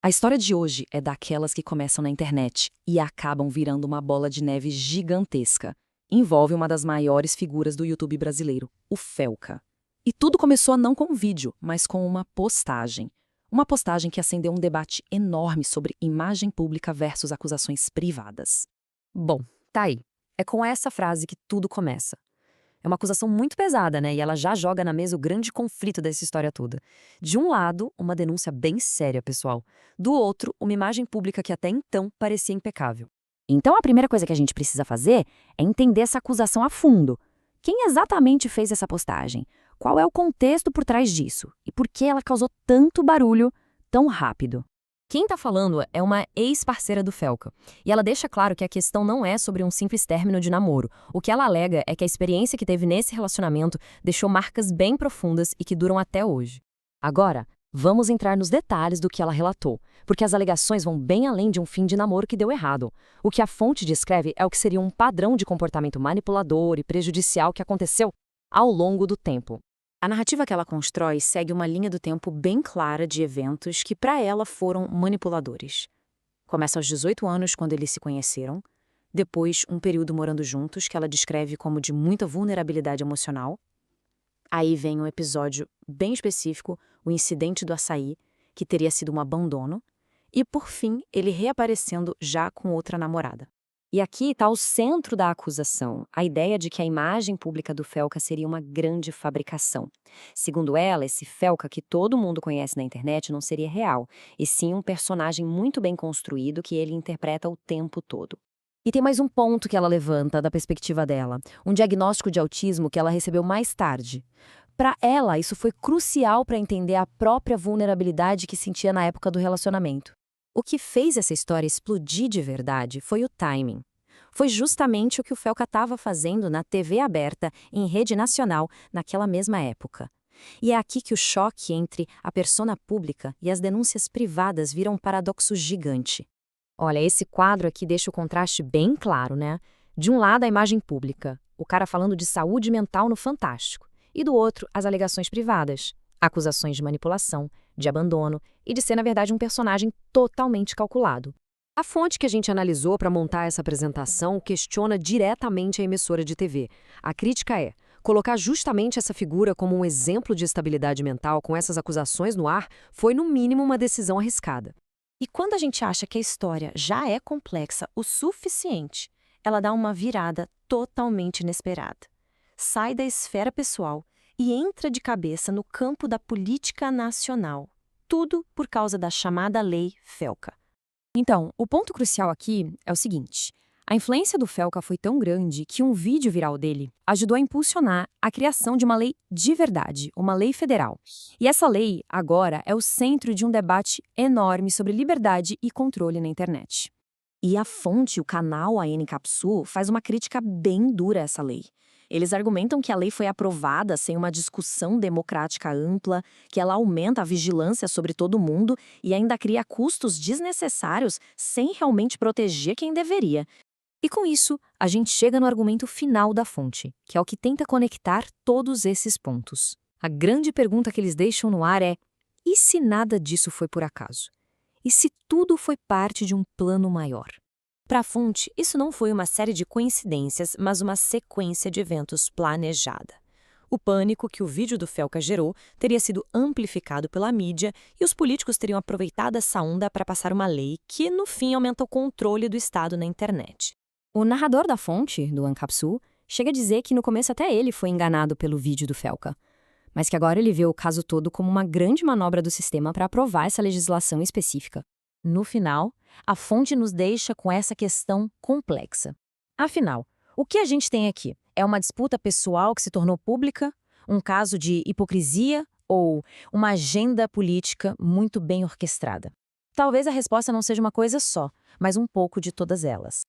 A história de hoje é daquelas que começam na internet e acabam virando uma bola de neve gigantesca. Envolve uma das maiores figuras do YouTube brasileiro, o Felca. E tudo começou não com um vídeo, mas com uma postagem. Uma postagem que acendeu um debate enorme sobre imagem pública versus acusações privadas. Bom, tá aí. É com essa frase que tudo começa. É uma acusação muito pesada, né? E ela já joga na mesa o grande conflito dessa história toda. De um lado, uma denúncia bem séria, pessoal. Do outro, uma imagem pública que até então parecia impecável. Então a primeira coisa que a gente precisa fazer é entender essa acusação a fundo. Quem exatamente fez essa postagem? Qual é o contexto por trás disso? E por que ela causou tanto barulho tão rápido? Quem tá falando é uma ex-parceira do Felca. E ela deixa claro que a questão não é sobre um simples término de namoro. O que ela alega é que a experiência que teve nesse relacionamento deixou marcas bem profundas e que duram até hoje. Agora, vamos entrar nos detalhes do que ela relatou, porque as alegações vão bem além de um fim de namoro que deu errado. O que a fonte descreve é o que seria um padrão de comportamento manipulador e prejudicial que aconteceu ao longo do tempo. A narrativa que ela constrói segue uma linha do tempo bem clara de eventos que, para ela, foram manipuladores. Começa aos 18 anos, quando eles se conheceram. Depois, um período morando juntos, que ela descreve como de muita vulnerabilidade emocional. Aí vem um episódio bem específico, o incidente do açaí, que teria sido um abandono. E, por fim, ele reaparecendo já com outra namorada. E aqui está o centro da acusação, a ideia de que a imagem pública do Felca seria uma grande fabricação. Segundo ela, esse Felca que todo mundo conhece na internet não seria real, e sim um personagem muito bem construído que ele interpreta o tempo todo. E tem mais um ponto que ela levanta da perspectiva dela, um diagnóstico de autismo que ela recebeu mais tarde. Para ela, isso foi crucial para entender a própria vulnerabilidade que sentia na época do relacionamento. O que fez essa história explodir de verdade foi o timing. Foi justamente o que o Felca estava fazendo na TV aberta, em rede nacional, naquela mesma época. E é aqui que o choque entre a persona pública e as denúncias privadas vira um paradoxo gigante. Olha, esse quadro aqui deixa o contraste bem claro, né? De um lado, a imagem pública, o cara falando de saúde mental no Fantástico, e do outro, as alegações privadas, acusações de manipulação, de abandono e de ser, na verdade, um personagem totalmente calculado. A fonte que a gente analisou para montar essa apresentação questiona diretamente a emissora de TV. A crítica é: colocar justamente essa figura como um exemplo de estabilidade mental com essas acusações no ar foi, no mínimo, uma decisão arriscada. E quando a gente acha que a história já é complexa o suficiente, ela dá uma virada totalmente inesperada. Sai da esfera pessoal e entra de cabeça no campo da política nacional. Tudo por causa da chamada Lei Felca. Então, o ponto crucial aqui é o seguinte: a influência do Felca foi tão grande que um vídeo viral dele ajudou a impulsionar a criação de uma lei de verdade, uma lei federal. E essa lei, agora, é o centro de um debate enorme sobre liberdade e controle na internet. E a fonte, o canal AN Capsu, faz uma crítica bem dura a essa lei. Eles argumentam que a lei foi aprovada sem uma discussão democrática ampla, que ela aumenta a vigilância sobre todo mundo e ainda cria custos desnecessários sem realmente proteger quem deveria. E com isso, a gente chega no argumento final da fonte, que é o que tenta conectar todos esses pontos. A grande pergunta que eles deixam no ar é: e se nada disso foi por acaso? E se tudo foi parte de um plano maior? Para a fonte, isso não foi uma série de coincidências, mas uma sequência de eventos planejada. O pânico que o vídeo do Felca gerou teria sido amplificado pela mídia e os políticos teriam aproveitado essa onda para passar uma lei que, no fim, aumenta o controle do Estado na internet. O narrador da fonte, do Ancapsu, chega a dizer que no começo até ele foi enganado pelo vídeo do Felca, mas que agora ele vê o caso todo como uma grande manobra do sistema para aprovar essa legislação específica. No final, a fonte nos deixa com essa questão complexa. Afinal, o que a gente tem aqui? É uma disputa pessoal que se tornou pública? Um caso de hipocrisia? Ou uma agenda política muito bem orquestrada? Talvez a resposta não seja uma coisa só, mas um pouco de todas elas.